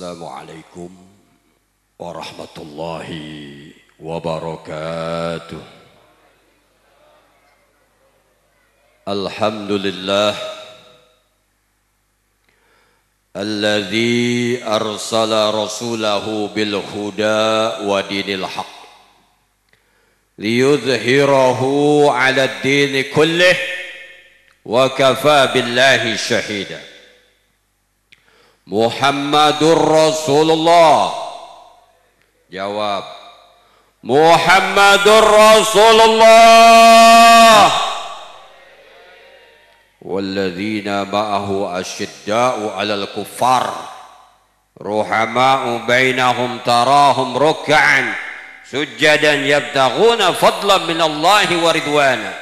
Assalamualaikum warahmatullahi wabarakatuh. Alhamdulillah alladzi arsala rasulahu bil huda wa dinil haqq liyudhhirahu 'ala ad-din kullih wa kafa billahi shahida. Muhammadur Rasulullah. Jawab. Muhammadur Rasulullah. Walladzina ma'ahu asyidda'u 'alal kuffar ruhama'u bainahum tarahum ruk'an sujjadan yabtaghuna fadlan minallahi wa ridwana.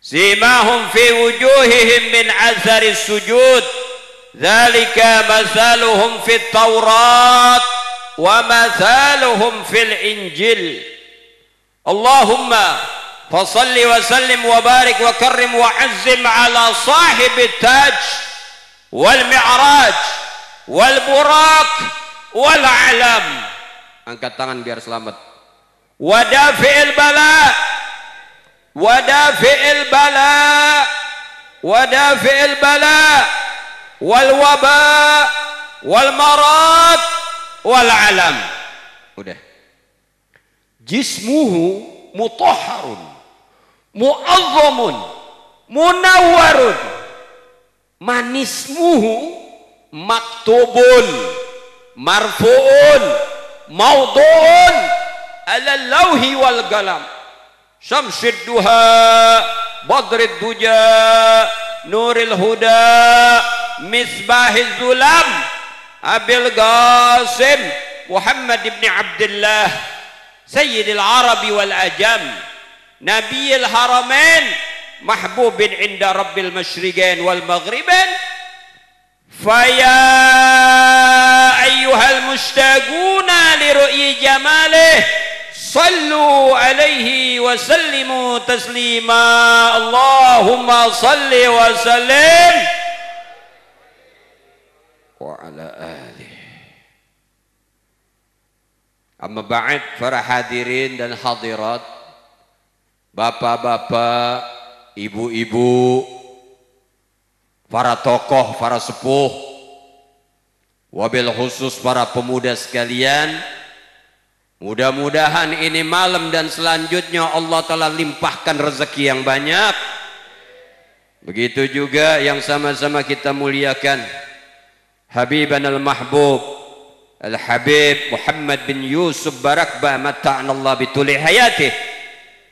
Simahum fi wujuhihim min athari sujud. Dzalika mathaluhum fit Taurat wa mathaluhum fil Injil. Allahumma fasalli wa sallim wa barik wa karrim wa azzim ala sahibit taj wal mi'raj wal burak wal alam. Angkat tangan biar selamat. Wadafi'il bala wadafi'il bala wadafi'il bala wal waba wal marad wal alam. Udah. Jismuhu mutahharun mu'azzamun munawwarun manismuhu maktubun marfu'un mawdu'un ala lawhi wal galam. Syamsid duha badrid duja nuril huda misbahiz zulam Abil Qasim Muhammad ibn Abdullah Sayyidil Arabi wal Ajam Nabiyil Haramain mahbubin inda Rabbil Masyriqain wal Maghribain. Faya ayyuhal mushtaquna li ru'yi jamalih sallu alaihi wa sallimu taslima. Allahumma salli wa sallim wa ala alihi. Amma ba'd, para hadirin dan hadirat, bapak-bapak, ibu-ibu, para tokoh, para sepuh, wabil khusus para pemuda sekalian, mudah-mudahan ini malam dan selanjutnya Allah telah limpahkan rezeki yang banyak. Begitu juga yang sama-sama kita muliakan Habiban al-Mahbub Al-Habib Muhammad bin Yusuf Barakbah mata'anallah bituli hayatih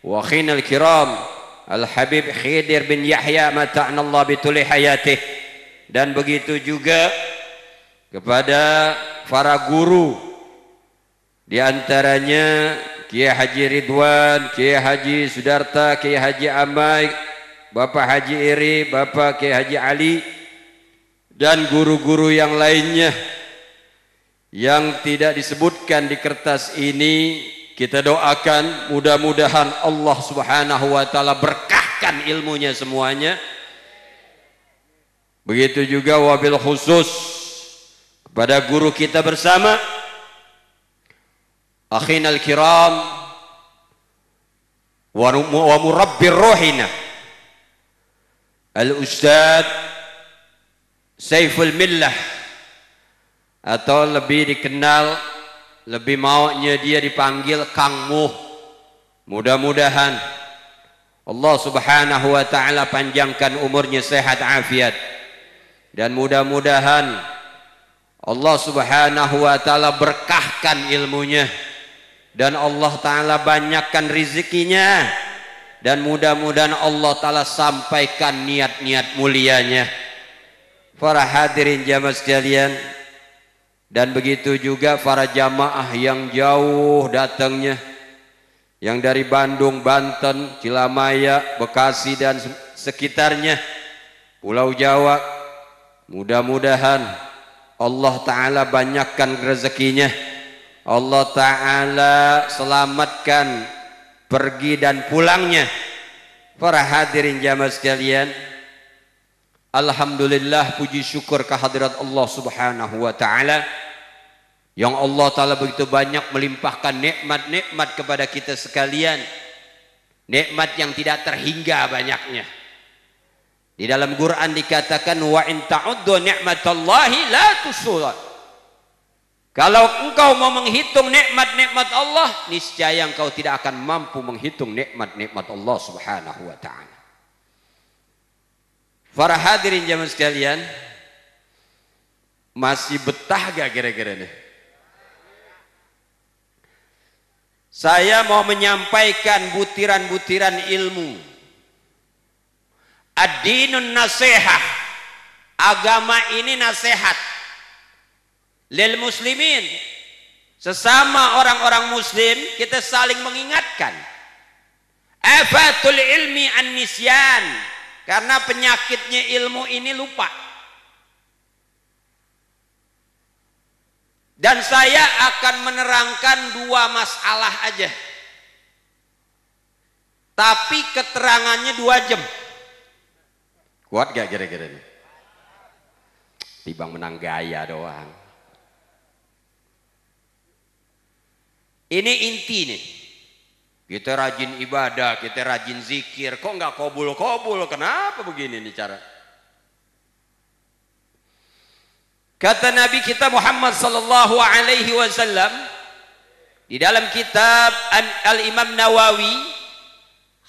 wa khinal kiram Al-Habib Khidir bin Yahya mata'anallah bituli hayatih. Dan begitu juga kepada para guru, di antaranya Kiai Haji Ridwan, Kiai Haji Sudarta, Kiai Haji Amai, Bapak Haji Iri, Bapak Kiai Haji Ali, dan guru-guru yang lainnya yang tidak disebutkan di kertas ini. Kita doakan mudah-mudahan Allah Subhanahu wa taala berkahkan ilmunya semuanya. Begitu juga wabil khusus kepada guru kita bersama akhinal kiram wa murabbir ruhina al-ustad Saiful Millah, atau lebih dikenal, lebih maunya dia dipanggil Kang Muh. Mudah-mudahan Allah Subhanahu wa taala panjangkan umurnya, sehat afiat, dan mudah-mudahan Allah Subhanahu wa taala berkahkan ilmunya, dan Allah taala banyakkan rezekinya, dan mudah-mudahan Allah taala sampaikan niat-niat mulianya. Para hadirin jamaah sekalian, dan begitu juga para jamaah yang jauh datangnya, yang dari Bandung, Banten, Cilamaya, Bekasi dan sekitarnya, Pulau Jawa. Mudah-mudahan Allah taala banyakkan rezekinya, Allah taala selamatkan pergi dan pulangnya. Para hadirin jamaah sekalian, alhamdulillah, puji syukur kehadirat Allah Subhanahu wa taala Yang Allah Ta'ala begitu banyak melimpahkan nikmat-nikmat kepada kita sekalian. Nikmat yang tidak terhingga banyaknya. Di dalam Quran dikatakan wa in ta'uddu ni'matallahi la tuhsuha. Kalau engkau mau menghitung nikmat-nikmat Allah, niscaya engkau tidak akan mampu menghitung nikmat-nikmat Allah Subhanahu wa taala. Para hadirin jamaah sekalian, masih betah gak kira-kira nih? Saya mau menyampaikan butiran-butiran ilmu. Ad-dinun nasihah. Agama ini nasihat. Lil muslimin. Sesama orang-orang muslim kita saling mengingatkan. Afatul ilmi an-nisyan. Karena penyakitnya ilmu ini lupa. Dan saya akan menerangkan dua masalah aja. Tapi keterangannya 2 jam. Kuat gak kira-kira ini? Tibang menang gaya doang. Ini inti nih. Kita rajin ibadah, kita rajin zikir. Kok nggak kobul-kobul? Kenapa begini nih cara? Kata Nabi kita Muhammad sallallahu alaihi wasallam di dalam kitab Al-Imam Nawawi,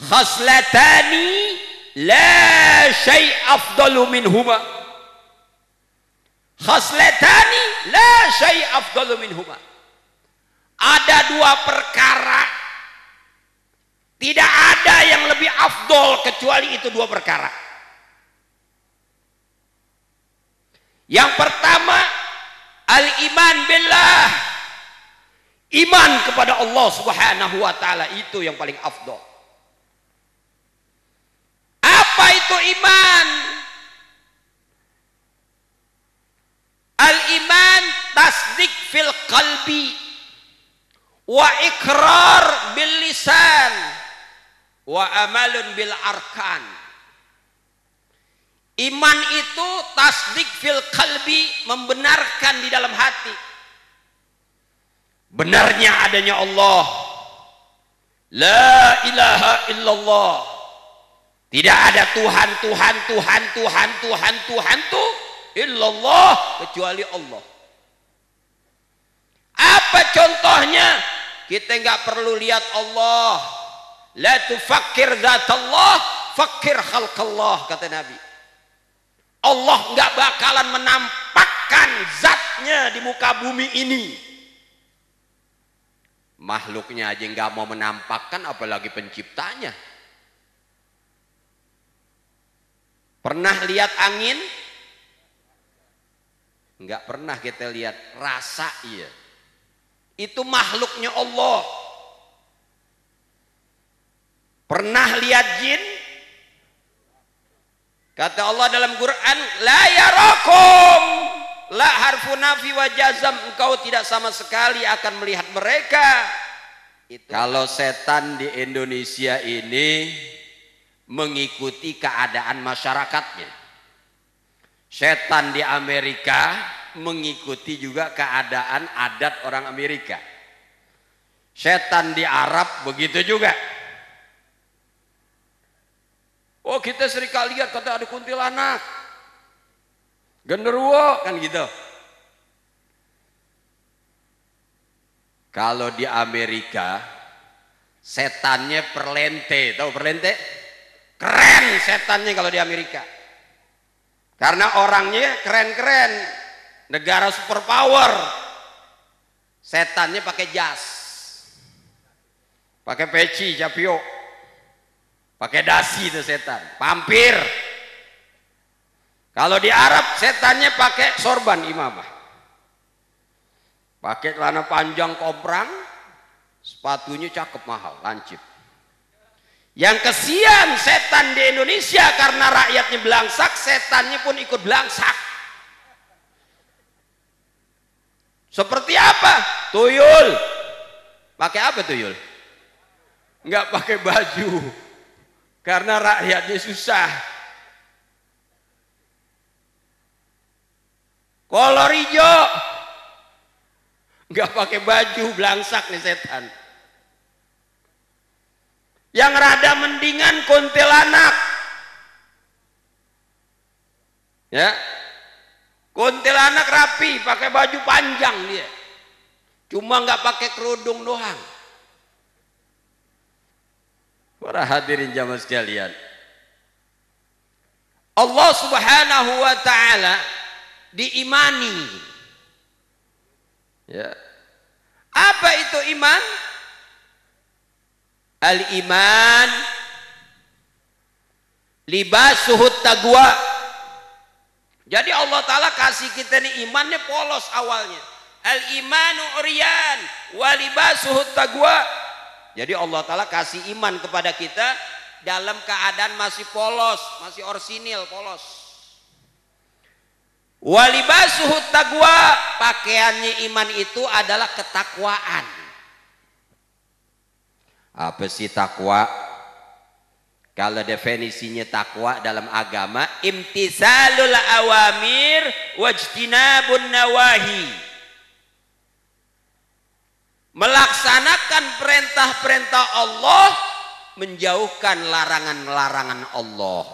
khaslatani la syai' afdalu minhuma. Khaslatani la syai' afdalu minhuma. Ada 2 perkara, tidak ada yang lebih afdol kecuali itu 2 perkara. Yang pertama, al-iman billah. Iman kepada Allah Subhanahu wa taala, itu yang paling afdol. Apa itu iman? Al-iman tasdik fil qalbi wa ikrar bil lisan wa amalun bil arkan. Iman itu tasdik fil qalbi, membenarkan di dalam hati benarnya adanya Allah, la ilaha illallah, tidak ada Tuhan illallah kecuali Allah. Apa contohnya? Kita nggak perlu lihat Allah. La tufakkir zatallah, fakir khalqallah, kata Nabi. Allah nggak bakalan menampakkan zatnya di muka bumi ini. Makhluknya aja nggak mau menampakkan, apalagi penciptanya. Pernah lihat angin? Nggak pernah kita lihat. Rasa iya. Itu makhluknya Allah. Pernah lihat jin? Kata Allah dalam Quran, la yarakum, la harfu nafi wa jazam, engkau tidak sama sekali akan melihat mereka. Kalau setan di Indonesia ini mengikuti keadaan masyarakatnya, setan di Amerika mengikuti juga keadaan adat orang Amerika, setan di Arab begitu juga. Oh, kita sering kali lihat kata ada kuntilanak, genderuwo, kan gitu. Kalau di Amerika setannya perlente, tahu perlente? Keren setannya kalau di Amerika. Karena orangnya keren-keren, negara superpower. Setannya pakai jas, pakai peci, capio, pakai dasi itu setan, pampir. Kalau di Arab setannya pakai sorban imamah, pakai celana panjang komprang, sepatunya cakep mahal, lancip. Yang kesian setan di Indonesia karena rakyatnya belangsak, setannya pun ikut belangsak. Seperti apa? Tuyul. Pakai apa tuyul? Enggak pakai baju. Karena rakyatnya susah. Kolor hijau. Nggak pakai baju, belangsak nih setan. Yang rada mendingan kuntilanak. Ya. Kuntilanak rapi, pakai baju panjang dia. Cuma nggak pakai kerudung doang. Para hadirin jamaah sekalian. Allah Subhanahu wa taala diimani. Ya. Apa itu iman? Al-iman libasuhut taqwa. Jadi Allah Ta'ala kasih kita nih imannya polos awalnya. Al-imanu uryan wa libasuhut taqwa. Jadi Allah Ta'ala kasih iman kepada kita dalam keadaan masih polos, masih orsinil, polos. Wa libasuhut taqwa, pakaiannya iman itu adalah ketakwaan. Apa sih takwa? Kalau definisinya takwa dalam agama, imtisalul awamir wajtinabun nawahi. Melaksanakan perintah-perintah Allah, menjauhkan larangan-larangan Allah.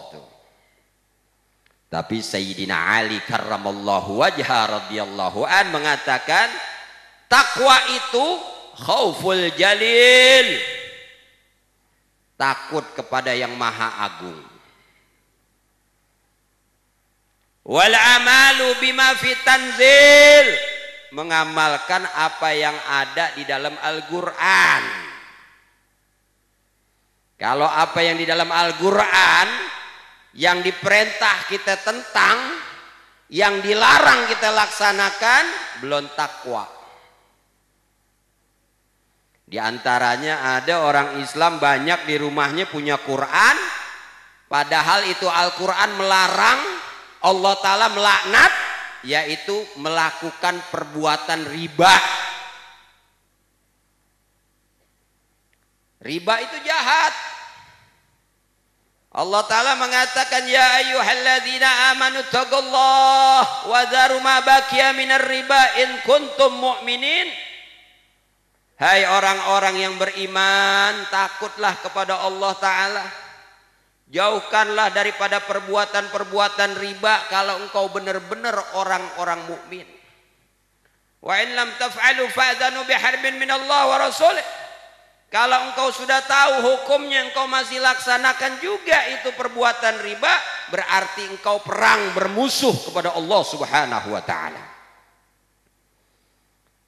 Tapi Sayyidina Ali karramallahu wajha radhiyallahu an mengatakan, takwa itu khauful jalil, takut kepada yang maha agung. Wal amalu bima fi tanzil, mengamalkan apa yang ada di dalam Al-Quran. Kalau apa yang di dalam Al-Quran yang diperintah kita tentang, yang dilarang kita laksanakan, belum takwa. Di antaranya ada orang Islam banyak di rumahnya punya Quran, padahal itu Al-Quran melarang, Allah Ta'ala melaknat, yaitu melakukan perbuatan riba. Riba itu jahat. Allah Ta'ala mengatakan, ya ayyuhalladzina amanu taqullaha wa dharu ma baqiya minar riba in kuntum mu'minin. Hai orang-orang yang beriman, takutlah kepada Allah Ta'ala. Jauhkanlah daripada perbuatan-perbuatan riba kalau engkau benar-benar orang-orang mukmin. Wa in lam taf'alu fa'dhanu biharbin minallah wa rasulih. Kalau engkau sudah tahu hukumnya, engkau masih laksanakan juga itu perbuatan riba, berarti engkau perang bermusuh kepada Allah Subhanahu wa taala.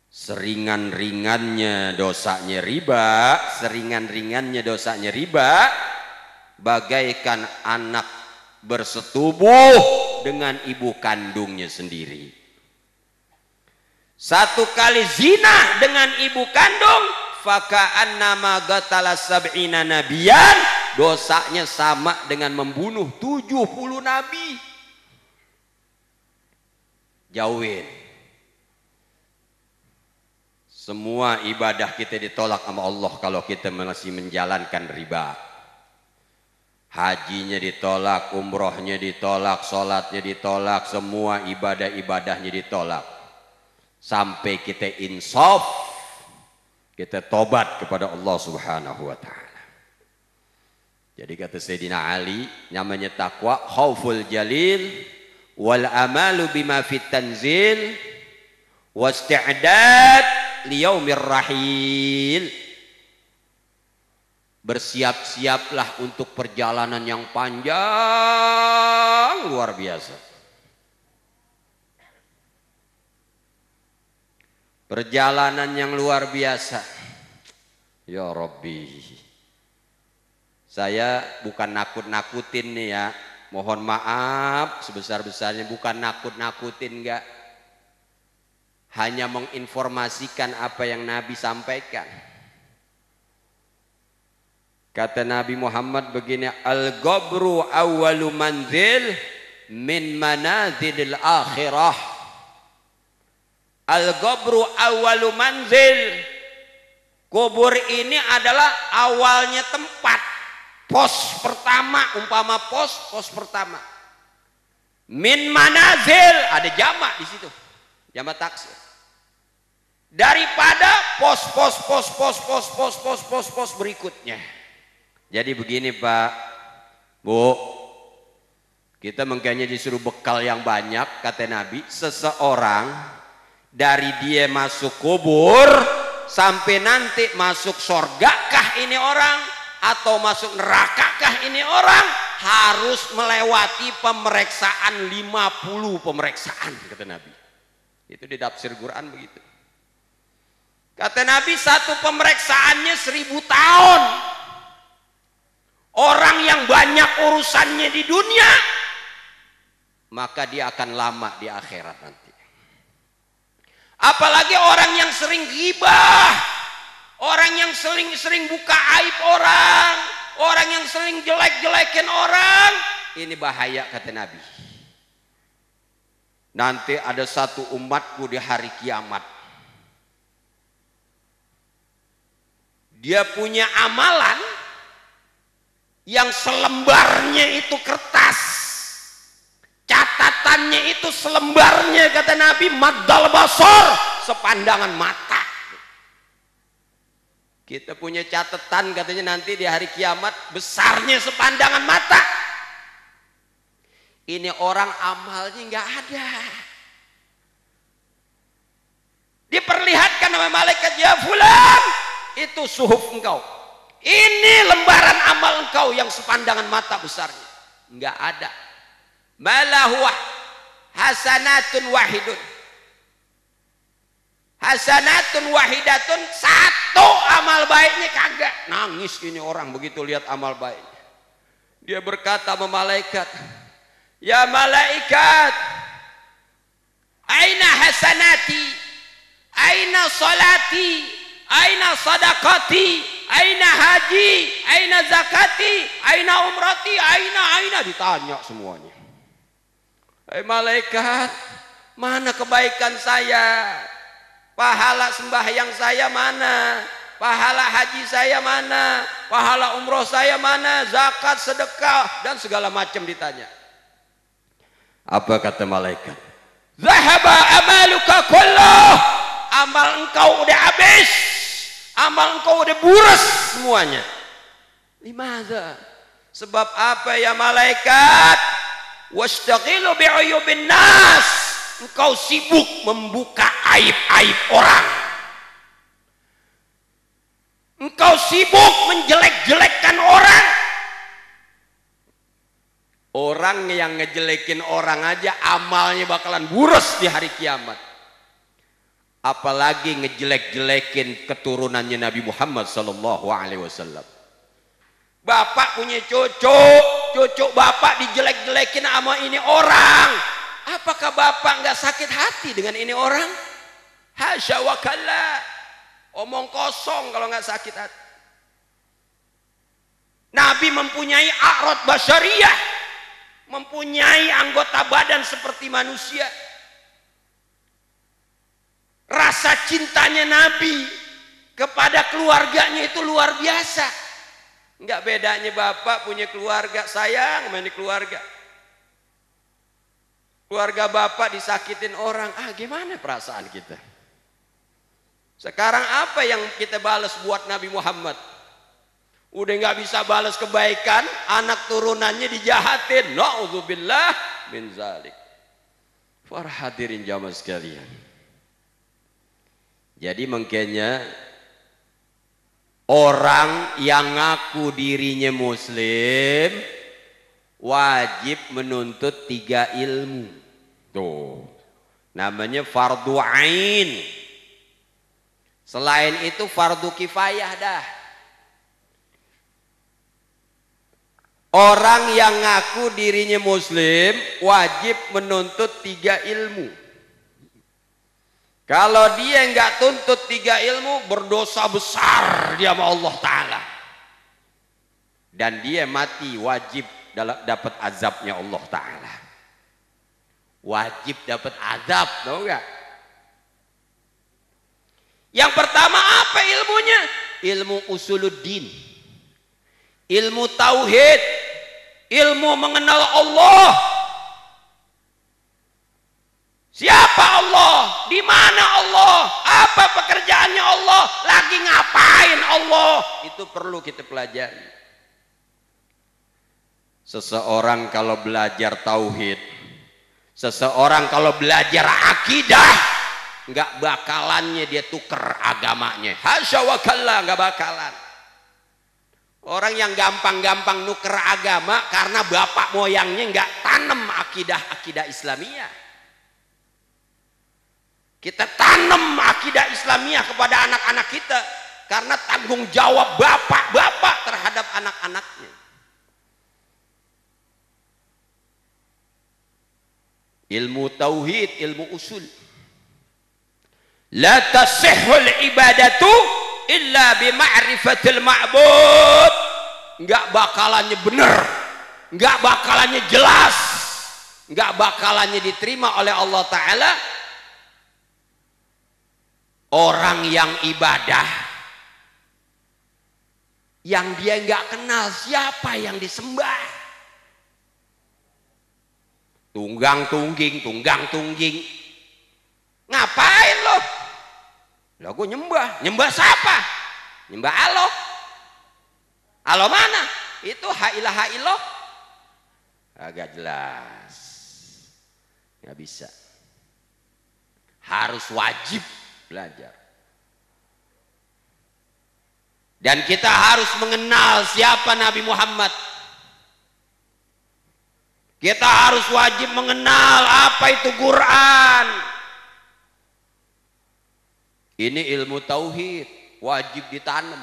Seringan-ringannya dosanya riba, seringan-ringannya dosanya riba, bagaikan anak bersetubuh dengan ibu kandungnya sendiri. Satu kali zina dengan ibu kandung, faka'annama gatala sab'ina nabiyan, dosanya sama dengan membunuh 70 nabi. Jauhin. Semua ibadah kita ditolak sama Allah kalau kita masih menjalankan riba. Hajinya ditolak, umrohnya ditolak, sholatnya ditolak, semua ibadah-ibadahnya ditolak. Sampai kita insaf, kita tobat kepada Allah Subhanahu wa taala. Jadi kata Sayyidina Ali, namanya takwa khauful jalil wal amalu bima fit tanzil wasti'dad liyaumir rahil. Bersiap-siaplah untuk perjalanan yang panjang luar biasa. Perjalanan yang luar biasa. Ya Rabbi, saya bukan nakut-nakutin nih ya, mohon maaf sebesar-besarnya, bukan nakut-nakutin, enggak, hanya menginformasikan apa yang Nabi sampaikan. Kata Nabi Muhammad begini, al-ghabru awwalu manzil min manazilil akhirah. Al-ghabru awwalu manzil, kubur ini adalah awalnya tempat, pos pertama, umpama pos pertama. Min manazil, ada jamak di situ, jamak taksir. daripada pos berikutnya. Jadi begini Pak, Bu, kita makanya disuruh bekal yang banyak. Kata Nabi, seseorang dari dia masuk kubur sampai nanti masuk surgakah ini orang atau masuk nerakakah ini orang, harus melewati pemeriksaan 50 pemeriksaan, kata Nabi. Itu di tafsir Quran begitu. Kata Nabi, satu pemeriksaannya 1000 tahun. Orang yang banyak urusannya di dunia, maka dia akan lama di akhirat nanti. Apalagi orang yang sering ghibah, orang yang sering buka aib orang, orang yang sering jelek-jelekin orang, ini bahaya kata Nabi. Nanti ada satu umatku di hari kiamat, dia punya amalan yang selembarnya itu kertas, catatannya itu selembarnya kata Nabi maddal basar, sepandangan mata. Kita punya catatan katanya nanti di hari kiamat besarnya sepandangan mata. Ini orang amalnya nggak ada. Diperlihatkan sama malaikat, ya fulan, itu suhuf engkau. Ini lembaran amal engkau yang sepandangan mata besarnya. Nggak ada. Malahuwa hasanatun wahidun. Hasanatun wahidatun, satu amal baiknya kagak. Nangis ini orang begitu lihat amal baiknya. Dia berkata sama malaikat, ya malaikat, aina hasanati, aina salati, aina sadaqati, aina haji, aina zakati, aina umrati, aina ditanya semuanya. Malaikat, mana kebaikan saya? Pahala sembahyang saya mana? Pahala haji saya mana? Pahala umroh saya mana? Zakat, sedekah, dan segala macam ditanya. Apa kata malaikat? Zahaba amaluka kulluh. Amal engkau udah habis. Amal engkau udah buras semuanya. Limadza? Sebab apa ya malaikat? Wastaghilu bi'uyubin nas. Engkau sibuk membuka aib-aib orang. Engkau sibuk menjelek-jelekkan orang. Orang yang ngejelekin orang aja amalnya bakalan buras di hari kiamat. Apalagi ngejelek-jelekin keturunannya Nabi Muhammad SAW. Bapak punya cucu bapak dijelek-jelekin sama ini orang. Apakah bapak nggak sakit hati dengan ini orang? Hasya wa kalla. Omong kosong kalau nggak sakit hati. Nabi mempunyai a'rad basyariyah, mempunyai anggota badan seperti manusia. Rasa cintanya Nabi kepada keluarganya itu luar biasa. Nggak bedanya bapak punya keluarga, sayang sama ini keluarga. Keluarga bapak disakitin orang, gimana perasaan kita? Sekarang apa yang kita balas buat Nabi Muhammad? Udah nggak bisa balas kebaikan, anak turunannya dijahatin. Na'udzubillah min zalik. Para hadirin jamaah sekalian. Jadi makanya orang yang ngaku dirinya muslim wajib menuntut 3 ilmu. Tuh, namanya fardu ain. Selain itu fardu kifayah dah. Orang yang ngaku dirinya muslim wajib menuntut 3 ilmu. Kalau dia nggak tuntut 3 ilmu, berdosa besar dia sama Allah Ta'ala. Dan dia mati wajib dapat azabnya Allah Ta'ala. Wajib dapat azab, tahu nggak? Yang pertama apa ilmunya? Ilmu usuluddin, ilmu tauhid, ilmu mengenal Allah. Siapa Allah? Di mana Allah? Apa pekerjaannya Allah? Lagi ngapain Allah? Itu perlu kita pelajari. Seseorang kalau belajar tauhid, seseorang kalau belajar akidah, nggak bakalannya dia tuker agamanya. Hasya wa kalla, nggak bakalan. Orang yang gampang-gampang nuker agama karena bapak moyangnya nggak tanam akidah Islamiyah. Kita tanam akidah Islamiyah kepada anak-anak kita karena tanggung jawab bapak-bapak terhadap anak-anaknya. Ilmu tauhid, ilmu usul. La tasihhul ibadatu illa bima'rifatil ma'bud. Enggak bakalannya benar, enggak bakalannya jelas, enggak bakalannya diterima oleh Allah Ta'ala orang yang ibadah yang dia enggak kenal siapa yang disembah. Tunggang tungging ngapain lo? Lah gue nyembah siapa? Nyembah Allah. Allah mana? Itu ha ilaha illallah. Agak jelas, nggak bisa. Harus wajib belajar. Dan kita harus mengenal siapa Nabi Muhammad. Kita harus wajib mengenal apa itu Quran. Ini ilmu tauhid, wajib ditanam.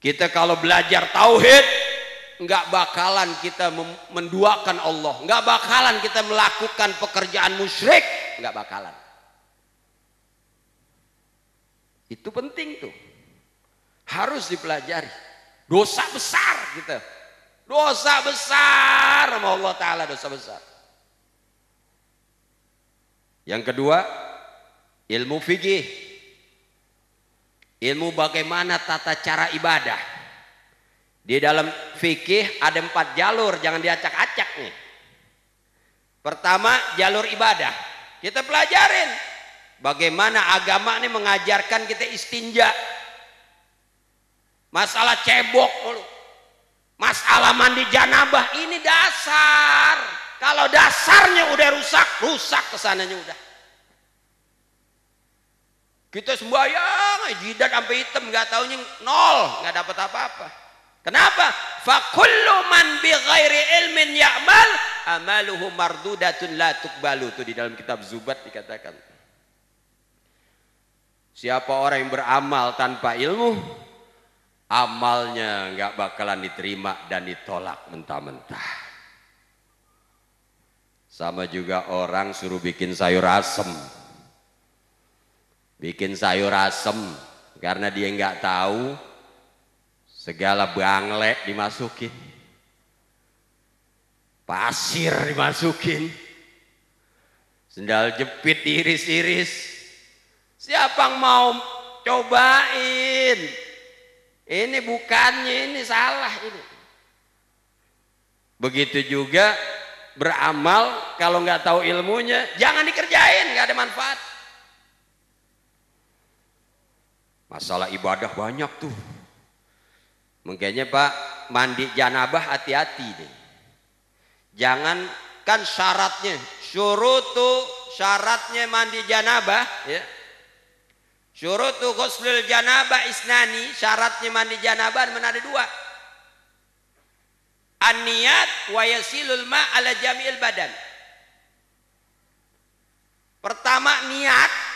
Kita kalau belajar tauhid, nggak bakalan kita menduakan Allah, nggak bakalan kita melakukan pekerjaan musyrik, nggak bakalan. Itu penting tuh, harus dipelajari. Dosa besar kita, dosa besar sama Allah Ta'ala, dosa besar. Yang kedua, ilmu fikih, ilmu bagaimana tata cara ibadah. Di dalam fikih ada 4 jalur, jangan diacak-acak nih. Pertama, jalur ibadah. Kita pelajarin bagaimana agama ini mengajarkan kita istinja. Masalah cebok dulu, masalah mandi janabah, ini dasar. Kalau dasarnya udah rusak kesananya udah. Kita sembahyang, jidat sampai hitam, nggak taunya nol, nggak dapat apa-apa. Kenapa? Fakullu man bi ghairi ilmin ya'mal amaluhu mardudatun la tuqbalu. Itu di dalam kitab Zubat dikatakan. Siapa orang yang beramal tanpa ilmu, amalnya nggak bakalan diterima dan ditolak mentah-mentah. Sama juga orang suruh bikin sayur asem. Bikin sayur asem karena dia nggak tahu, segala bangle dimasukin, pasir dimasukin, sendal jepit diiris-iris. Siapa yang mau cobain? Ini bukannya, ini salah ini. Begitu juga beramal kalau nggak tahu ilmunya, jangan dikerjain, nggak ada manfaat. Masalah ibadah banyak tuh. Makanya Pak, mandi janabah hati-hati deh. Jangan, kan syaratnya, syaratnya mandi janabah ya. Syurutu ghuslul janabah isnani, syaratnya mandi janabah ada 2. An-niyat wa yasilul ma ala jami'il badan. Pertama niat,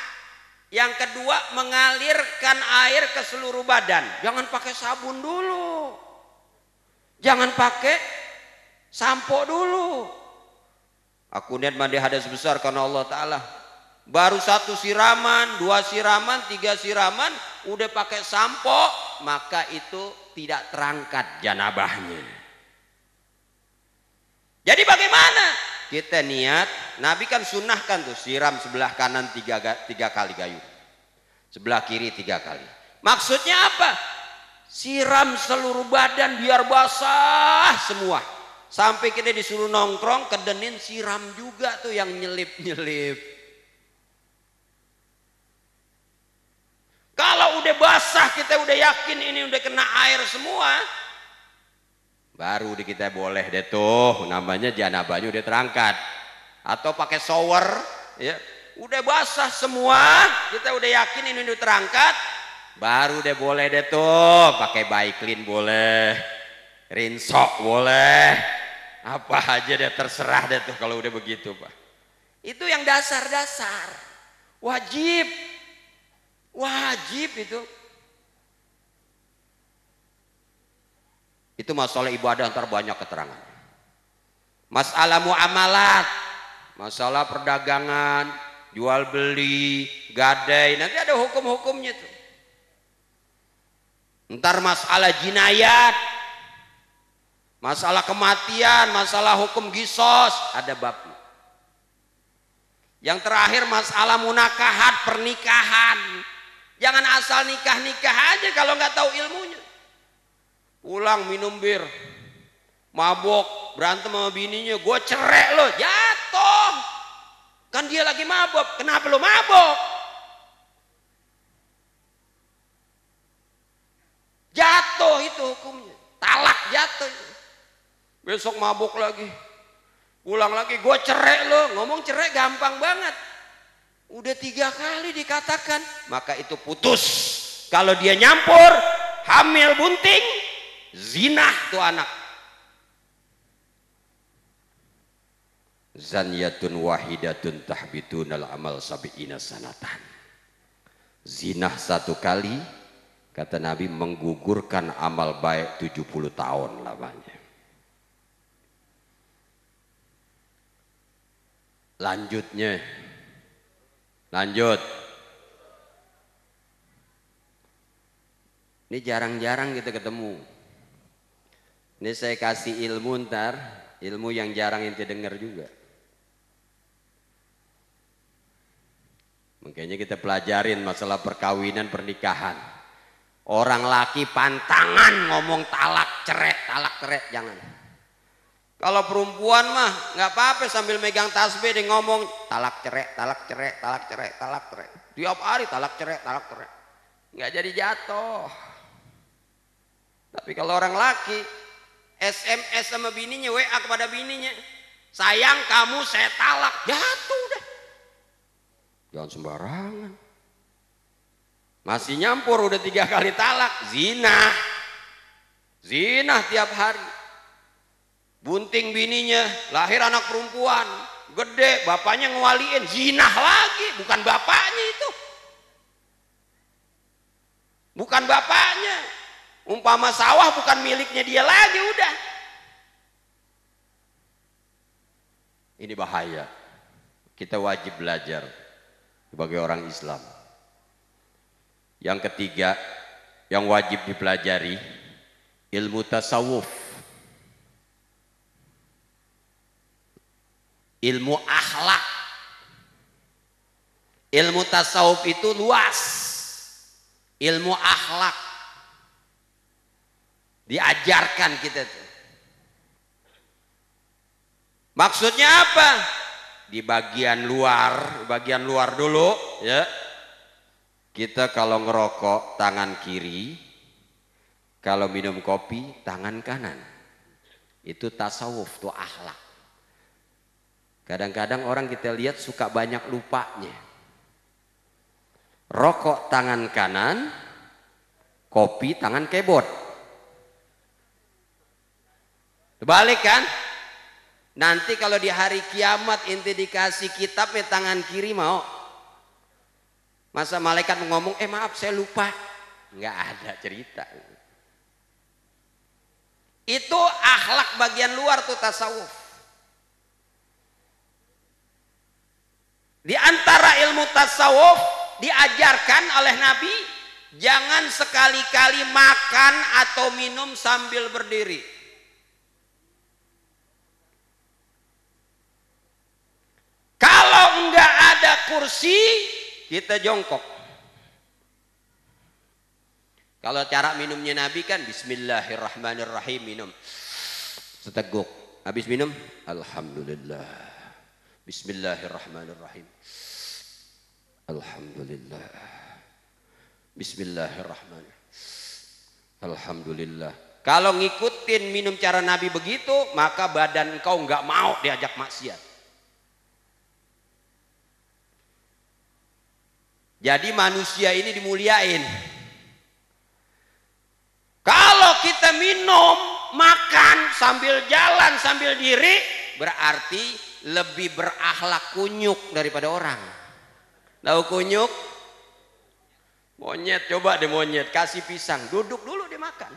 yang kedua mengalirkan air ke seluruh badan. Jangan pakai sabun dulu, jangan pakai sampo dulu. Aku niat mandi hadas besar karena Allah Ta'ala. Baru 1 siraman, 2 siraman, 3 siraman udah pakai sampo, maka itu tidak terangkat janabahnya. Jadi bagaimana? Kita niat, Nabi kan sunnahkan tuh siram sebelah kanan 3 kali gayung, sebelah kiri 3 kali. Maksudnya apa? Siram seluruh badan biar basah semua. Sampai kita disuruh nongkrong, kedenin siram juga tuh yang nyelip-nyelip. Kalau udah basah, kita udah yakin ini udah kena air semua, baru kita boleh deh tuh, namanya janabahnya udah terangkat. Atau pakai shower, ya, udah basah semua, kita udah yakin ini udah terangkat, baru deh boleh deh tuh, pakai Baiklin boleh, rinsok boleh, apa aja deh terserah deh tuh kalau udah begitu Pak. Itu yang dasar-dasar, wajib itu. Itu masalah ibadah antar banyak keterangan. Masalah muamalat, masalah perdagangan, jual beli, gadai, nanti ada hukum-hukumnya tuh. Ntar masalah jinayat, masalah kematian, masalah hukum qisas, ada babnya. Yang terakhir masalah munakahat, pernikahan. Jangan asal nikah-nikah aja kalau nggak tahu ilmunya. Pulang minum bir, mabok, berantem sama bininya, gue cerai lo, jatuh. Kan dia lagi mabok, kenapa lo mabok? Jatuh itu hukumnya, talak jatuh. Besok mabok lagi, pulang lagi, gue cerai lo. Ngomong cerai gampang banget. Udah 3 kali dikatakan, maka itu putus. Kalau dia nyampur, hamil bunting, zinah tuh anak. Zaniyatun wahidatun tahbitunal amal sabi'ina sanatan. Zinah 1 kali, kata Nabi, menggugurkan amal baik 70 tahun lamanya. Lanjut. Ini jarang-jarang kita ketemu. Ini saya kasih ilmu ntar, ilmu yang jarang ente dengar juga. Makanya kita pelajarin masalah perkawinan, pernikahan. Orang laki pantangan ngomong talak cerai, jangan. Kalau perempuan mah nggak apa-apa sambil megang tasbih dia ngomong talak cerai. Tiap hari talak cerai. Nggak jadi jatuh. Tapi kalau orang laki SMS sama bininya, WA kepada bininya, sayang kamu saya talak, jatuh udah. Jangan sembarangan. Masih nyampur udah 3 kali talak, zina tiap hari. Bunting bininya, lahir anak perempuan, gede, bapaknya ngewaliin, zinah lagi, bukan bapaknya itu. Bukan bapaknya. Umpama sawah bukan miliknya dia lagi udah. Ini bahaya. Kita wajib belajar sebagai orang Islam. Yang ketiga, yang wajib dipelajari, ilmu tasawuf. Ilmu akhlak. Ilmu tasawuf itu luas. Ilmu akhlak diajarkan kita tuh. Maksudnya apa? Di bagian luar dulu ya. Kita kalau ngerokok tangan kiri, kalau minum kopi tangan kanan. Itu tasawuf, itu akhlak. Kadang-kadang orang kita lihat suka banyak lupanya. Rokok tangan kanan, kopi tangan keyboard. Terbalik kan? Nanti kalau di hari kiamat inti dikasih kitabnya tangan kiri mau? Masa malaikat ngomong, maaf saya lupa. Nggak ada cerita. Itu akhlak bagian luar tuh tasawuf. Di antara ilmu tasawuf diajarkan oleh Nabi, jangan sekali-kali makan atau minum sambil berdiri. Kalau enggak ada kursi, kita jongkok. Kalau cara minumnya Nabi kan bismillahirrahmanirrahim, minum seteguk. Habis minum, alhamdulillah. Bismillahirrahmanirrahim. Alhamdulillah. Bismillahirrahmanirrahim. Alhamdulillah. Kalau ngikutin minum cara Nabi begitu, maka badan engkau nggak mau diajak maksiat. Jadi manusia ini dimuliain. Kalau kita minum, makan sambil jalan, sambil diri, berarti lebih berakhlak kunyuk daripada orang. Tahu kunyuk? Monyet, coba deh monyet, kasih pisang, duduk dulu dia makan.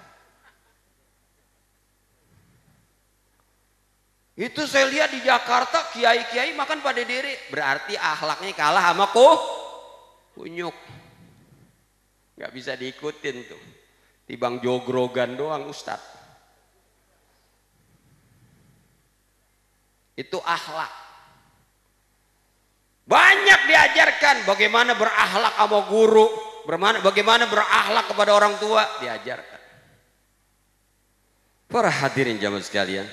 Itu saya lihat di Jakarta, kiai-kiai makan pada diri, berarti akhlaknya kalah sama kunyuk. Nggak bisa diikutin tuh. Tibang jogrogan doang Ustadz. Itu akhlak. Banyak diajarkan bagaimana berakhlak sama guru, bagaimana berakhlak kepada orang tua, diajarkan. Para hadirin jamaah sekalian,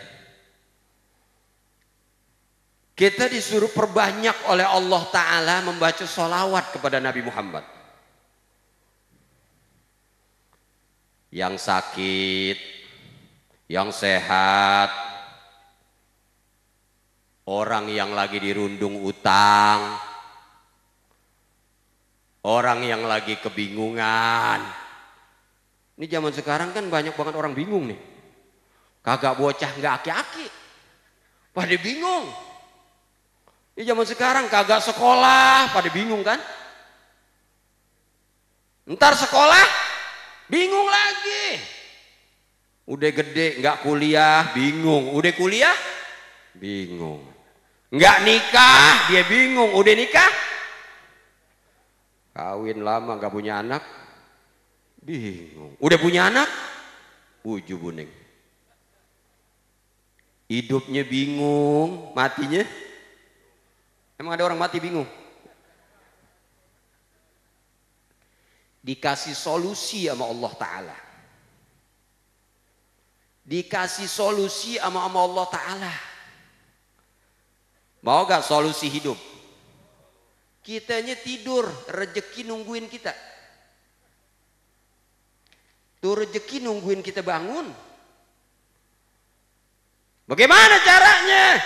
kita disuruh perbanyak oleh Allah Ta'ala membaca sholawat kepada Nabi Muhammad. Yang sakit, yang sehat, orang yang lagi dirundung utang, orang yang lagi kebingungan. Ini zaman sekarang kan banyak banget orang bingung nih. Kagak bocah nggak aki-aki, pada bingung. Ini zaman sekarang kagak sekolah, pada bingung kan? Ntar sekolah, bingung lagi. Udah gede nggak kuliah, bingung. Udah kuliah, bingung. Nggak nikah, dia bingung. Udah nikah, kawin lama nggak punya anak, bingung. Udah punya anak, ujub buning. Hidupnya bingung, matinya. Emang ada orang mati bingung? Dikasih solusi sama Allah Ta'ala. Dikasih solusi sama Allah Ta'ala. Mau gak solusi hidup? Kitanya tidur, rezeki nungguin kita. Tuh rezeki nungguin kita bangun. Bagaimana caranya?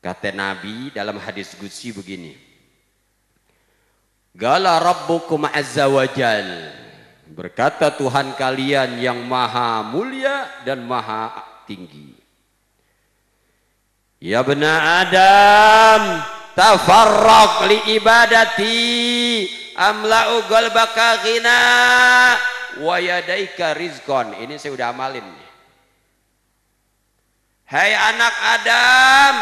Kata Nabi dalam hadis qudsi begini. Qala rabbukum azza wa jal. Berkata Tuhan kalian yang maha mulia dan maha tinggi. Ya bena Adam, tafarraq li ibadati amla'u qalbaka ghina wa yadaika rizqan. Ini saya udah amalin nih. Hai anak Adam,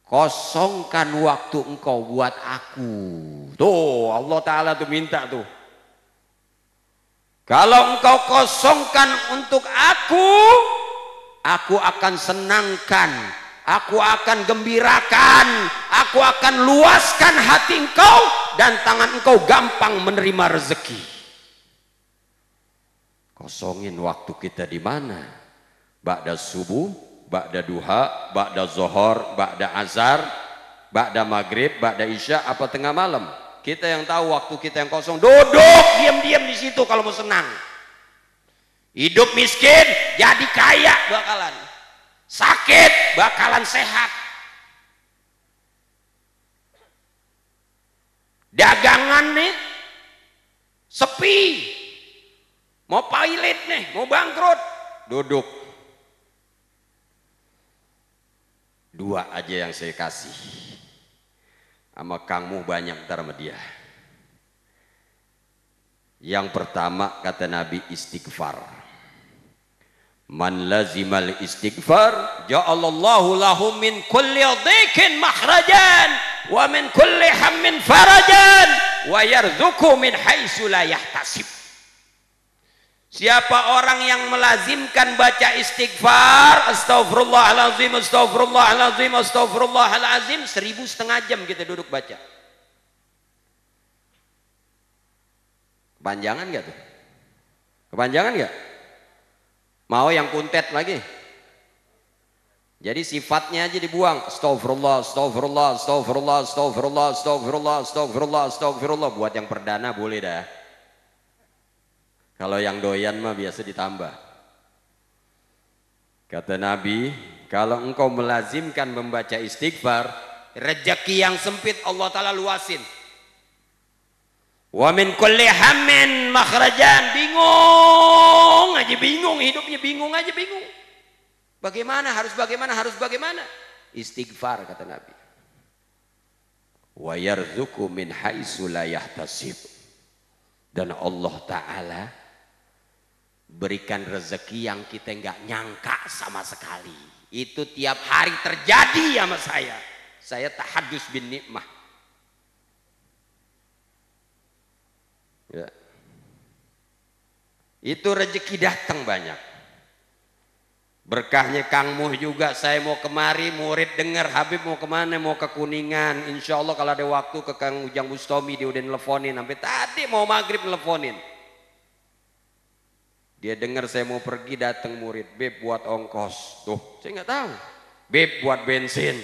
kosongkan waktu engkau buat aku. Tuh Allah Ta'ala tuh minta tuh. Kalau engkau kosongkan untuk aku akan senangkan, aku akan gembirakan, aku akan luaskan hati engkau dan tangan engkau gampang menerima rezeki. Kosongin waktu kita di mana? Ba'da subuh, ba'da duha, ba'da zuhur, ba'da azhar, ba'da maghrib, ba'da isya, apa tengah malam? Kita yang tahu waktu kita yang kosong, duduk diam-diam di situ kalau mau senang. Hidup miskin jadi kaya bakalan. Sakit bakalan sehat. Dagangan nih sepi. Mau pailit nih, mau bangkrut, duduk. Dua aja yang saya kasih. Sama kamu banyak ntar sama dia. Yang pertama kata Nabi istighfar. Man lazimal istighfar ja'alallahu lahu min kulli dhikin makhrajan wa min kulli hammin farajan wa yarzuqhu min haitsu la yahtasib. Siapa orang yang melazimkan baca istighfar, astagfirullahalazim, astagfirullahalazim, astagfirullahalazim, 1,5 jam kita duduk baca. Kepanjangan gak tuh? Kepanjangan gak? Mau yang kuntet lagi? Jadi sifatnya aja dibuang. Astagfirullah, astagfirullah, astagfirullah, astagfirullah, astagfirullah, astagfirullah, astagfirullah. Buat yang perdana boleh dah. Kalau yang doyan mah biasa ditambah. Kata Nabi, kalau engkau melazimkan membaca istighfar, rezeki yang sempit Allah Ta'ala luasin. Wa min kulli hammin makhrajan. Bingung aja bingung, hidupnya bingung aja bingung. Bagaimana, harus bagaimana, harus bagaimana? Istighfar kata Nabi. Wa yarzuqu min haitsu la yahtasib. Dan Allah Ta'ala berikan rezeki yang kita nggak nyangka sama sekali. Itu tiap hari terjadi sama saya. Saya tahadus bin nikmah. Ya. Itu rezeki datang banyak. Berkahnya Kang Muh juga, saya mau kemari, murid dengar Habib mau kemana, mau ke Kuningan. Insya Allah kalau ada waktu ke Kang Ujang Bustomi, dia udah nelfonin. Sampai tadi mau maghrib nelfonin. Dia dengar saya mau pergi, datang murid. Beb buat ongkos. Tuh, saya nggak tahu. Beb buat bensin.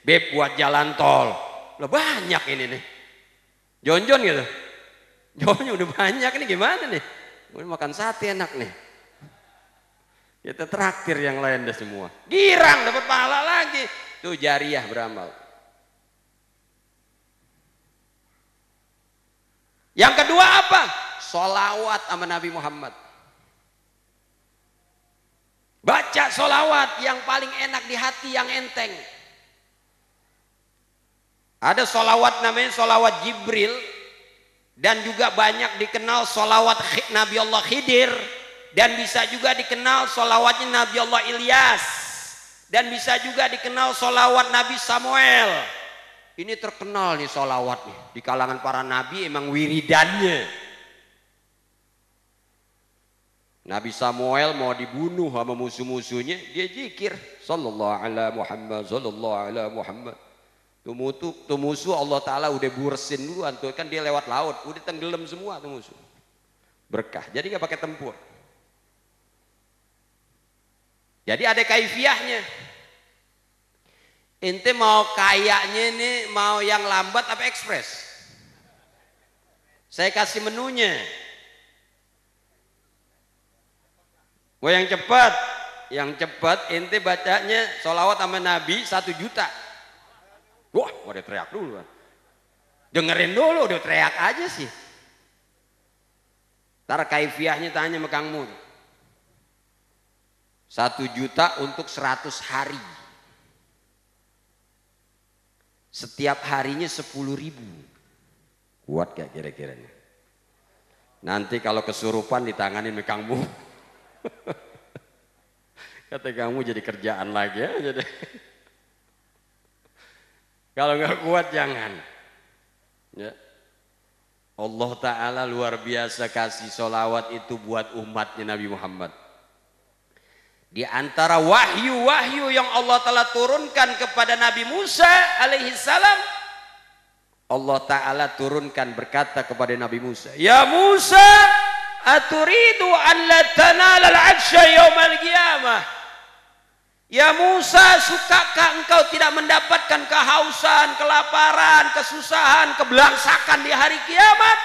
Beb buat jalan tol. Lah banyak ini nih. Jon-jon gitu. Jonnya udah banyak ini gimana nih? Udah makan sate enak nih. Kita traktir yang lain dah semua. Girang dapat pahala lagi. Tuh jariah beramal. Yang kedua apa? Sholawat sama Nabi Muhammad. Baca sholawat yang paling enak di hati, yang enteng. Ada sholawat namanya sholawat Jibril. Dan juga banyak dikenal sholawat Nabi Allah Khidir. Dan bisa juga dikenal sholawatnya Nabi Allah Ilyas. Dan bisa juga dikenal sholawat Nabi Samuel. Ini terkenal nih sholawat nih. Di kalangan para nabi emang wiridannya. Nabi Samuel mau dibunuh sama musuh-musuhnya, dia zikir sallallahu ala Muhammad, sallallahu ala Muhammad. Tuh musuh Allah Ta'ala udah bursin duluan tuh, kan dia lewat laut, udah tenggelam semua tuh musuh. Berkah, jadi nggak pakai tempur. Jadi ada kaifiahnya. Ente mau kayaknya ini mau yang lambat apa ekspres? Saya kasih menunya. Mau yang cepat? Yang cepat ente bacanya sholawat sama Nabi 1 juta. Wah, udah teriak dulu. Dengerin dulu, udah teriak aja sih. Ntar kaifiahnya tanya sama Kang Mun. 1 juta untuk 100 hari. Setiap harinya 10.000. Kuat gak kira-kira? Nanti kalau kesurupan ditanganin sama Kang Mun. Kata kamu jadi kerjaan lagi ya. Jadi. Kalau nggak kuat jangan. Ya. Allah Ta'ala luar biasa kasih sholawat itu buat umatnya Nabi Muhammad. Di antara wahyu-wahyu yang Allah Ta'ala turunkan kepada Nabi Musa alaihi salam, Allah Ta'ala turunkan berkata kepada Nabi Musa, ya Musa, aturidu an la tanala al-'arsya yaumal qiyamah. Ya Musa, sukakah engkau tidak mendapatkan kehausan, kelaparan, kesusahan, kebelangsakan di hari kiamat?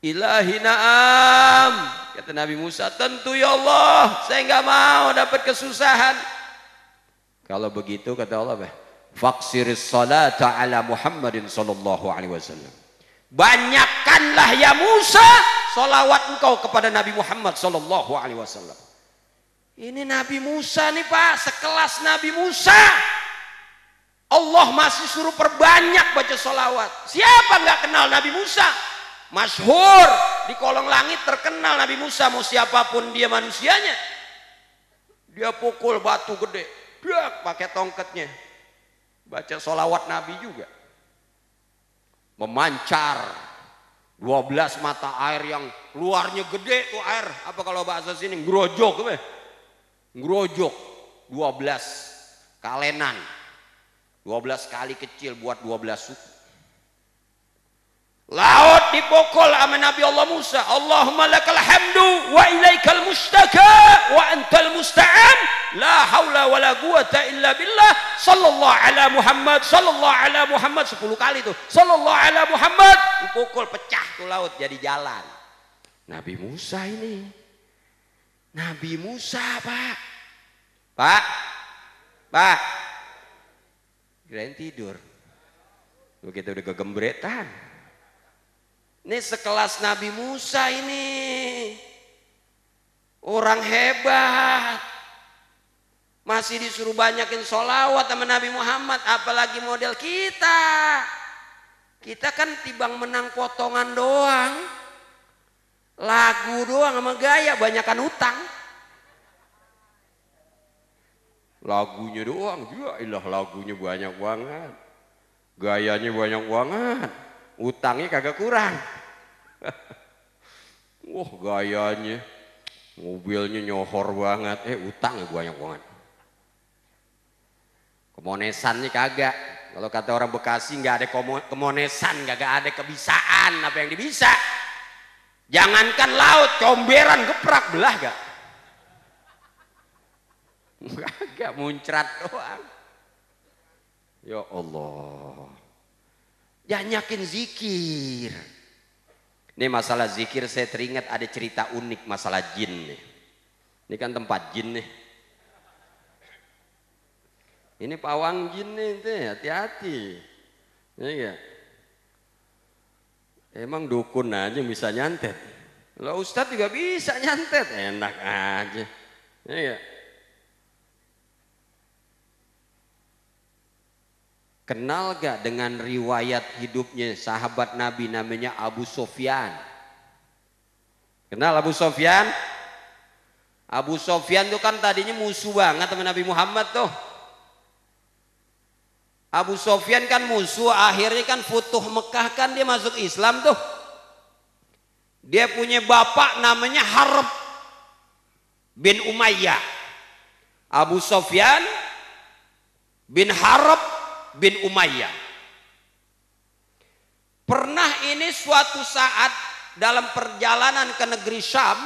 Ilahi na'am. Kata Nabi Musa, tentu ya Allah, saya nggak mau dapat kesusahan. Kalau begitu kata Allah, faqsiris salata ala Muhammadin sallallahu alaihi wasallam. Banyakkanlah ya Musa sholawat engkau kepada Nabi Muhammad sallallahu alaihi wasallam. Ini Nabi Musa nih Pak, sekelas Nabi Musa. Allah masih suruh perbanyak baca sholawat. Siapa nggak kenal Nabi Musa? Masyhur di kolong langit, terkenal Nabi Musa. Mau siapapun dia manusianya, dia pukul batu gede, dia pakai tongkatnya, baca sholawat Nabi juga. Memancar 12 mata air yang luarnya gede tuh air. Apa kalau bahasa sini ngerojok, ngerojok 12 kalenan, 12 kali kecil buat 12 suku. Laut dipukul sama Nabi Allah Musa. Allahumma lakal hamdu wa ilaikal mustaka wa antal musta'an. La haula wa la quwata illa billah. Sallallahu ala Muhammad, sallallahu ala Muhammad. 10 kali tuh. Sallallahu ala Muhammad. Dipukul, pecah tuh laut jadi jalan. Nabi Musa ini. Nabi Musa, Pak. Pak. Kirain tidur. Kita udah kegembretan. Ini sekelas Nabi Musa ini. Orang hebat. Masih disuruh banyakin sholawat sama Nabi Muhammad. Apalagi model kita. Kita kan tibang menang potongan doang. Lagu doang sama gaya, banyakan utang. Lagunya doang. Ya ilah, lagunya banyak banget. Gayanya banyak banget. Utangnya kagak kurang. Wah, gayanya. Mobilnya nyohor banget. Utangnya banyak banget. Kemonesan nih kagak. Kalau kata orang Bekasi nggak ada kemonesan, kagak ada kebisaan. Apa yang dibisa? Jangankan laut, comberan geprak belah gak? Kagak, muncrat doang. Ya Allah. Banyakin zikir. Ini masalah zikir saya teringat ada cerita unik masalah jin nih. Ini kan tempat jin nih. Ini pawang jin nih, hati-hati. Ini ya. Emang dukun aja bisa nyantet. Lah ustadz juga bisa nyantet, enak aja. Ini ya. Kenal gak dengan riwayat hidupnya sahabat Nabi namanya Abu Sofyan? Kenal Abu Sofyan? Abu Sofyan tuh kan tadinya musuh banget sama Nabi Muhammad tuh. Abu Sofyan kan musuh, akhirnya kan Futuh Mekah kan dia masuk Islam tuh. Dia punya bapak namanya Harb bin Umayyah. Abu Sofyan bin Harb bin Umayyah. Pernah ini suatu saat dalam perjalanan ke negeri Syam,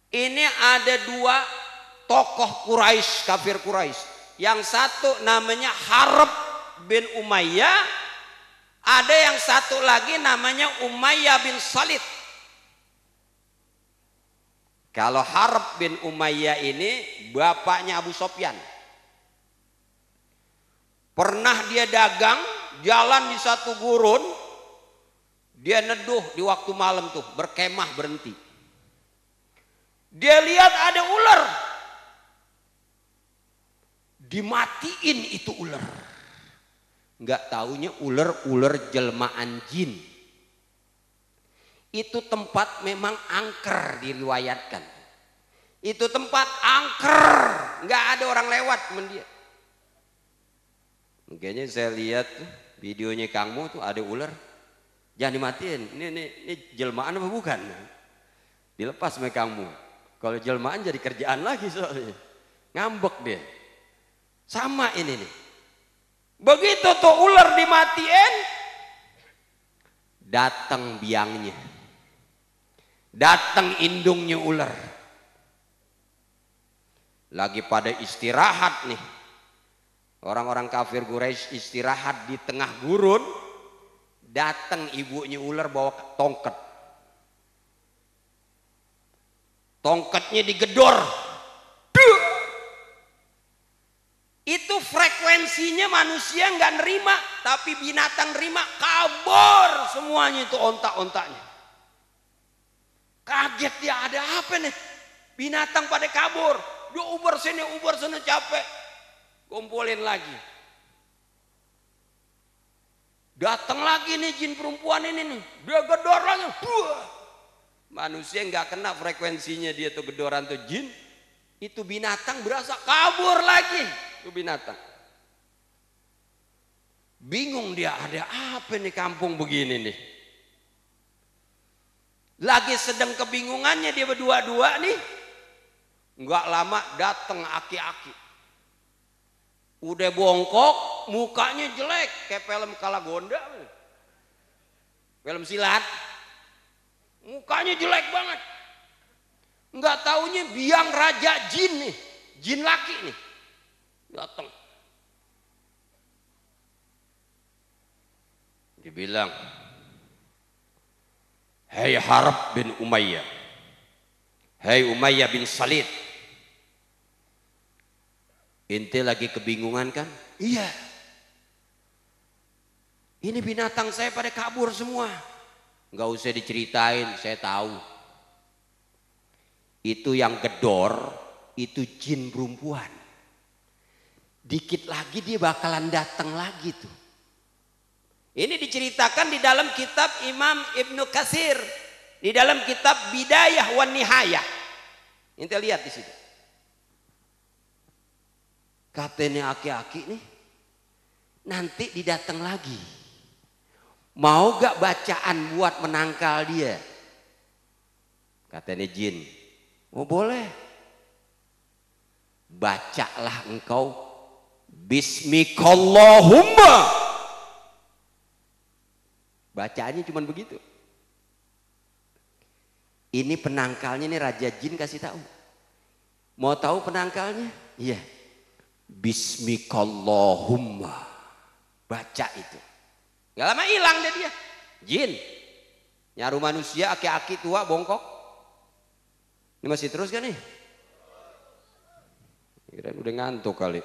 ini ada 2 tokoh Quraisy, kafir Quraisy. Yang satu namanya Harb bin Umayyah, ada yang satu lagi namanya Umayyah bin Salid. Kalau Harb bin Umayyah ini bapaknya Abu Sofyan. Pernah dia dagang, jalan di satu gurun, dia neduh di waktu malam tuh, berkemah berhenti. Dia lihat ada ular. Dimatiin itu ular. Nggak taunya ular jelmaan jin. Itu tempat memang angker diriwayatkan. Itu tempat angker, nggak ada orang lewat temen dia. Makanya saya lihat videonya Kangmu tuh ada ular. Jangan dimatiin. Ini jelmaan apa bukan? Dilepas sama Kangmu. Kalau jelmaan jadi kerjaan lagi soalnya. Ngambek dia. Sama ini nih. Begitu tuh ular dimatiin, datang biangnya. Datang indungnya ular. Lagi pada istirahat nih. Orang-orang kafir Quraisy istirahat di tengah gurun, datang ibunya ular bawa tongkat. Tongkatnya digedor. Itu frekuensinya manusia nggak nerima, tapi binatang nerima, kabur semuanya itu ontak-ontaknya. Kaget dia, ada apa nih? Binatang pada kabur. Dia uber sini capek. Kumpulin lagi. Datang lagi nih jin perempuan ini nih. Dia gedor lagi. Manusia nggak kena frekuensinya dia tuh gedoran tuh jin. Itu binatang berasa kabur lagi. Itu binatang. Bingung dia, ada apa nih kampung begini nih. Lagi sedang kebingungannya dia berdua-dua nih. Nggak lama datang aki-aki. Udah bongkok, mukanya jelek kayak film Kalagonda. film silat, mukanya jelek banget. Nggak taunya biang raja jin nih, jin laki nih, datang. Dibilang, "Hei Harb bin Umayyah, hei Umayyah bin Salid, ente lagi kebingungan kan?" "Iya. Ini binatang saya pada kabur semua." "Nggak usah diceritain, saya tahu. Itu yang gedor, itu jin perempuan. Dikit lagi dia bakalan datang lagi tuh." Ini diceritakan di dalam kitab Imam Ibnu Katsir, di dalam kitab Bidayah wan Nihayah. Ente lihat di situ. Katanya aki-aki nih, nanti didatang lagi. Mau gak bacaan buat menangkal dia? Katanya jin, "Oh boleh. Bacalah engkau Bismikallahumma." Bacaannya cuma begitu. Ini penangkalnya nih, Raja Jin kasih tahu. Mau tahu penangkalnya? Iya. Bismikallahumma. Baca itu. Gak lama hilang deh dia. Jin. Nyaru manusia, aki-aki tua bongkok. Ini masih terus kan nih? Kirain udah ngantuk kali.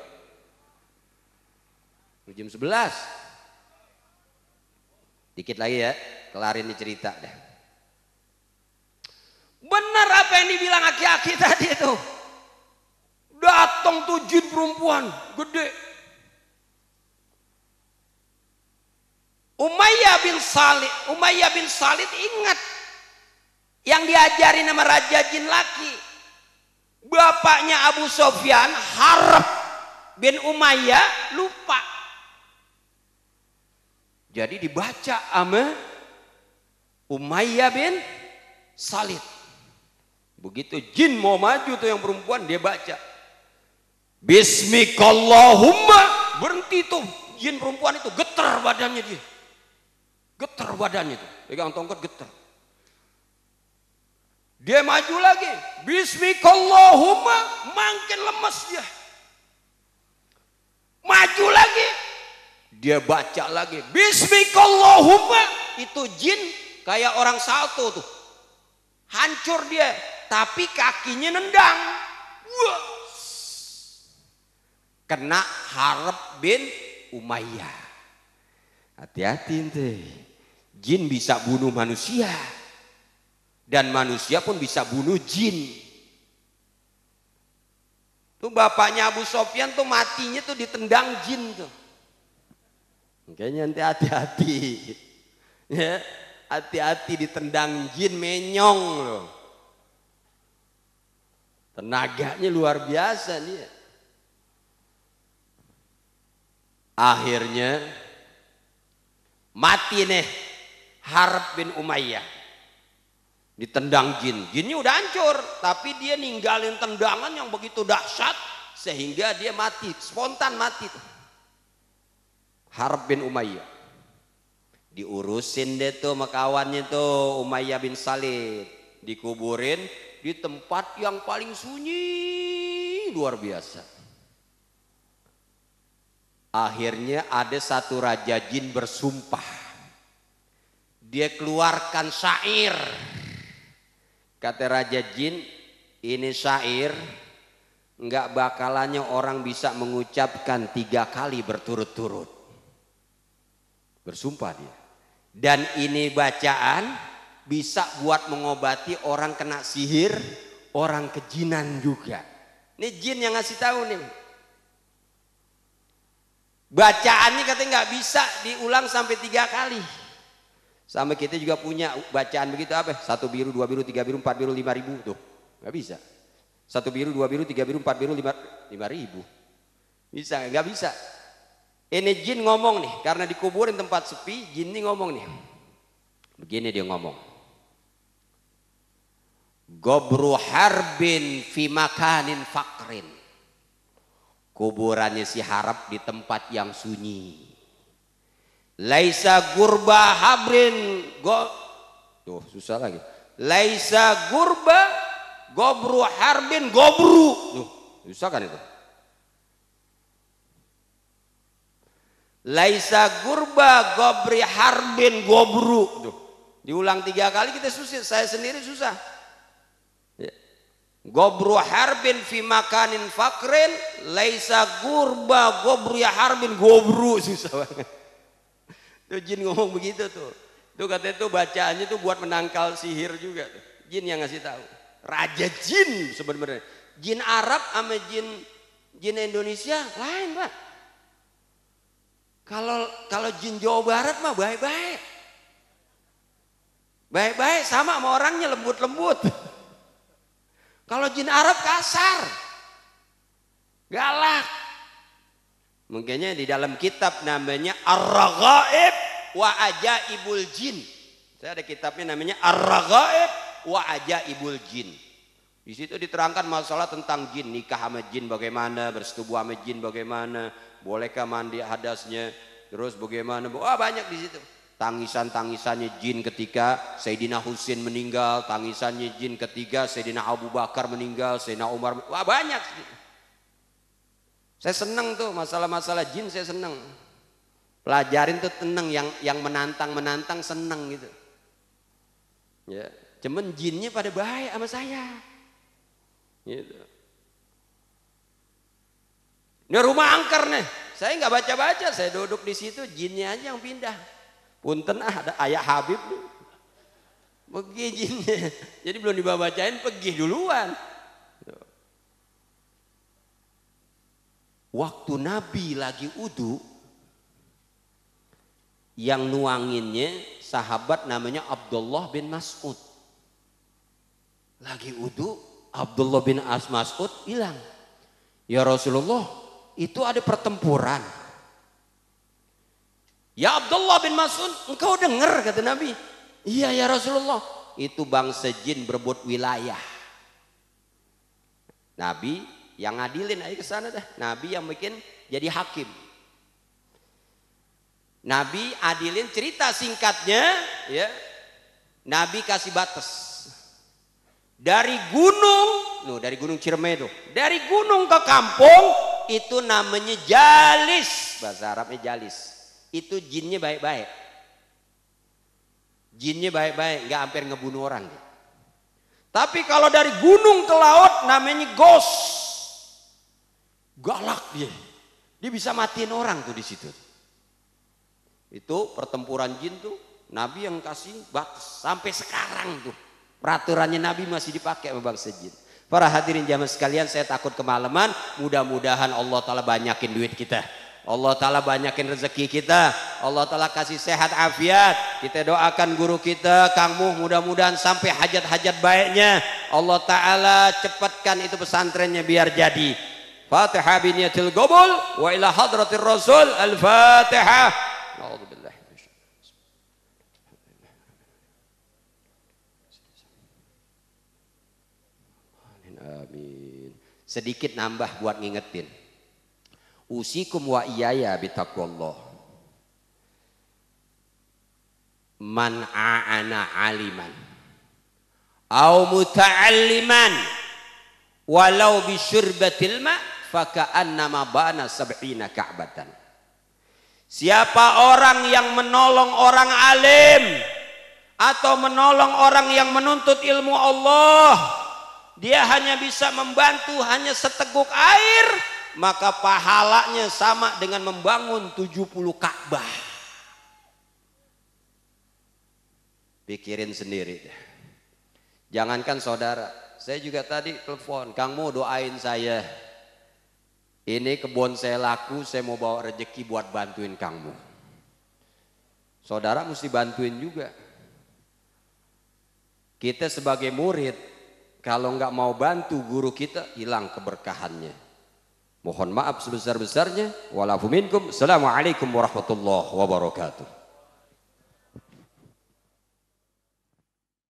Jam 11. Dikit lagi ya, kelarin nih cerita deh. Benar apa yang dibilang aki-aki tadi itu. Datang tuh jin perempuan gede. Umayyah bin Salid ingat yang diajari nama Raja Jin laki. Bapaknya Abu Sofyan, Harb bin Umayyah, lupa. Jadi dibaca sama Umayyah bin Salid. Begitu jin mau maju tuh yang perempuan, dia baca Bismikallahumma. Berhenti tuh jin perempuan itu, getar badannya dia. Getar badannya tuh, pegang tongkat getar. Dia maju lagi, Bismikallahumma, makin lemes dia. Maju lagi, dia baca lagi Bismikallahumma. Itu jin kayak orang salto tuh, hancur dia, tapi kakinya nendang. Wah. Kena Harb bin Umayyah. Hati-hati ente, jin bisa bunuh manusia dan manusia pun bisa bunuh jin. Tuh bapaknya Abu Sofyan tuh matinya tuh ditendang jin tuh. Kayaknya nanti hati-hati ya, hati-hati ditendang jin, menyong loh. Tenaganya luar biasa dia. Akhirnya mati nih Harb bin Umayyah, ditendang jin. Jinnya udah hancur, tapi dia ninggalin tendangan yang begitu dahsyat sehingga dia mati, spontan mati tuh. Harb bin Umayyah diurusin deh tuh sama kawannya tuh Umayyah bin Salid, dikuburin di tempat yang paling sunyi luar biasa. Akhirnya ada satu raja jin bersumpah, dia keluarkan syair. Kata raja jin, ini syair nggak bakalannya orang bisa mengucapkan 3 kali berturut-turut. Bersumpah dia. Dan ini bacaan bisa buat mengobati orang kena sihir, orang kejinan juga. Ini jin yang ngasih tahu nih. Bacaannya katanya nggak bisa diulang sampai 3 kali. Sama kita juga punya bacaan begitu apa? 1 biru, 2 biru, 3 biru, 4 biru, 5.000 tuh. Nggak bisa. 1 biru, 2 biru, 3 biru, 4 biru, 5.000. Bisa nggak bisa? Ini jin ngomong nih, karena dikuburin tempat sepi, jin ini ngomong nih. Begini dia ngomong. Gobru harbin fi makanin fakrin. Kuburannya si Harb di tempat yang sunyi. Laisa gurba habrin tuh susah lagi. Laisa gurba gobru harbin gobru. Tuh, susah kan itu? Laisa gurba gobri harbin gobru. Tuh, diulang 3 kali kita susah, saya sendiri susah. Ya. Gobru harbin fi makanin fakrin, laisa gurba gobru ya harbin gobru, susah banget. Tuh jin ngomong begitu tuh. Tuh katanya tuh bacaannya tuh buat menangkal sihir juga. Jin yang ngasih tahu. Raja jin sebenarnya. Jin Arab sama jin Indonesia lain, Pak. Kalau jin Jawa Barat mah baik-baik. Baik-baik sama orangnya lembut-lembut. Kalau jin Arab kasar. Galak. Mungkinnya di dalam kitab namanya Ar-Raghaib wa Ajaibul Jin. Saya ada kitabnya namanya Ar-Raghaib wa Ajaibul Jin. Di situ diterangkan masalah tentang jin, nikah sama jin bagaimana, bersetubuh sama jin bagaimana, bolehkah mandi hadasnya, terus bagaimana, banyak di situ. Tangisannya jin ketika Sayyidina Husain meninggal, tangisannya jin ketika Sayyidina Abu Bakar meninggal, Sayyidina Umar, banyak. Saya senang tuh masalah-masalah jin, saya senang. Pelajarin tuh tenang, yang menantang senang gitu. Ya, cuman jinnya pada baik sama saya. Gitu. Ini rumah angker nih, saya nggak baca-baca, saya duduk di situ, jinnya aja yang pindah. Punten ada ayah Habib nih, pergi jinnya, jadi belum dibacain pergi duluan. Waktu Nabi lagi wudu, yang nuanginnya sahabat namanya Abdullah bin Mas'ud. Lagi wudu, Abdullah bin Mas'ud bilang, ya Rasulullah, itu ada pertempuran. Ya Abdullah bin Mas'ud, engkau dengar kata Nabi. Iya ya Rasulullah, itu bangsa jin berebut wilayah. Nabi yang ngadilin aja ke sana dah. Nabi yang bikin jadi hakim. Nabi adilin, cerita singkatnya ya. Nabi kasih batas. Dari gunung Ciremai itu, dari gunung ke kampung itu namanya jalis, bahasa Arabnya jalis. Itu jinnya baik-baik. Jinnya baik-baik, nggak hampir ngebunuh orang. Tapi kalau dari gunung ke laut namanya gos. Galak dia. Dia bisa matiin orang tuh di situ. Itu pertempuran jin tuh Nabi yang kasih batas sampai sekarang tuh. Peraturannya Nabi masih dipakai sama bangsa jin. Para hadirin jamaah sekalian, saya takut kemalaman. Mudah-mudahan Allah Ta'ala banyakin duit kita. Allah Ta'ala banyakin rezeki kita. Allah Ta'ala kasih sehat afiat. Kita doakan guru kita Kang Muh, mudah-mudahan sampai hajat-hajat baiknya Allah Ta'ala cepatkan itu pesantrennya biar jadi. Fatihah biniyatil qabul wa ila hadratir rasul. Al-Fatihah. Amin. Sedikit nambah buat ngingetin. Usikum wa iyaya bitaqwallah. Man a'ana aliman au muta'alliman walau bisyurbatil ma faka'annama bana sab'ina ka'batan. Siapa orang yang menolong orang alim atau menolong orang yang menuntut ilmu Allah, dia hanya bisa membantu hanya seteguk air, maka pahalanya sama dengan membangun 70 Ka'bah. Pikirin sendiri. Jangankan saudara, saya juga tadi telepon, Kang mau doain saya. Ini kebun saya laku, saya mau bawa rezeki buat bantuin Kang Mo. Saudara mesti bantuin juga. Kita sebagai murid, kalau nggak mau bantu guru kita, hilang keberkahannya. Mohon maaf sebesar-besarnya. Walafu minkum. Assalamualaikum warahmatullahi wabarakatuh.